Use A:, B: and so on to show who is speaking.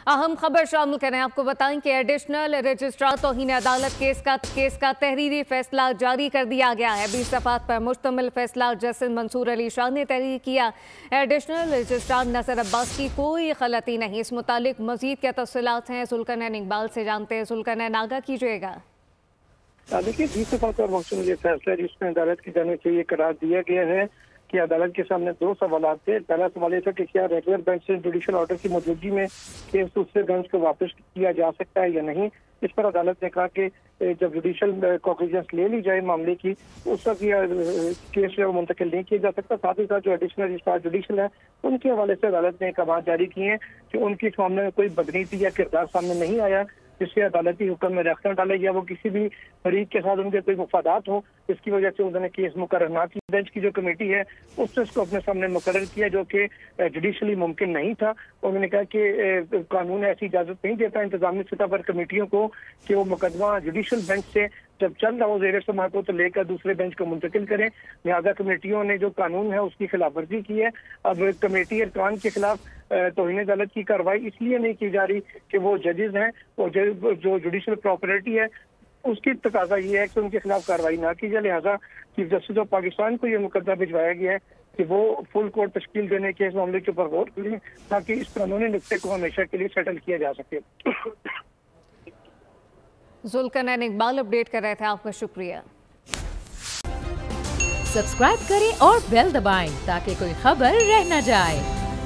A: अहम खबर शामिल करें। आपको बताएं कि एडिशनल रजिस्ट्रार तौहीन अदालत केस का तहरीरी फैसला जारी कर दिया गया है। 20 सफ़हात पर मुश्तमिल फैसला जस्टिस मंसूर अली शाह ने तहरीर किया। एडिशनल रजिस्ट्रार नज़र अब्बास की कोई गलती नहीं। इस मुतालिक मजीद क्या तफसीलात हैं जुल्करनैन इकबाल से जानते हैं। जुल्करनैन आगाह कीजिएगा।
B: देखिए 20 सफ़हात पर मुश्तमिल फैसला जिसमें अदालत की जानिब से ये करार दिया गया है कि अदालत के सामने दो सवाल थे। पहला सवाल ये था कि क्या रेगुलर बेंच से जुडिशल ऑर्डर की मौजूदगी में केस दूसरे बेंच को वापस किया जा सकता है या नहीं। इस पर अदालत ने कहा कि जब जुडिशल कॉग्निजेंस ले ली जाए मामले की उस वक्त केस जो मुंतकिल नहीं किया जा सकता। साथ ही साथ जो एडिशनल रजिस्ट्रार जुडिशल है उनके हवाले से अदालत ने कमांड जारी की है कि उनकी इस मामले में कोई बदनीति या किरदार सामने नहीं आया जिससे अदालती हुक्म में रखना डाले या वो किसी भी फरीक के साथ उनके कोई मुफादात हो इसकी वजह से उन्होंने केस मुकर्रर ना की। बेंच की जो कमेटी है उसने उसको अपने सामने मुकर्रर किया जो कि जुडिशली मुमकिन नहीं था। उन्होंने कहा कि कानून ऐसी इजाजत नहीं देता इंतजामी सतह पर कमेटियों को कि वो मुकदमा जुडिशल बेंच से जब चल रहा हो ज़ेर समाअत को तो लेकर दूसरे बेंच को मुंतकिल करें। लिहाजा कमेटियों ने जो कानून है उसकी खिलाफ वर्जी की है। अब कमेटी अरकान के खिलाफ तौहीन अदालत की कार्रवाई इसलिए नहीं की जा रही कि वो जजेस हैं और जो जुडिशल प्रॉपर्टी है उसकी तकाजा ये है कि उनके खिलाफ कार्रवाई ना की जाए। लिहाजा चीफ जस्टिस ऑफ पाकिस्तान को ये मुकदमा भिजवाया गया है कि वो फुल कोर्ट तश्कील देने के इस मामले के ऊपर गौर करें ताकि इस कानूनी नुक्ते को हमेशा के लिए सेटल किया जा सके।
A: जुल्करनैन इकबाल अपडेट कर रहे थे, आपका शुक्रिया।
C: सब्सक्राइब करें और बेल दबाएं ताकि कोई खबर रह न जाए।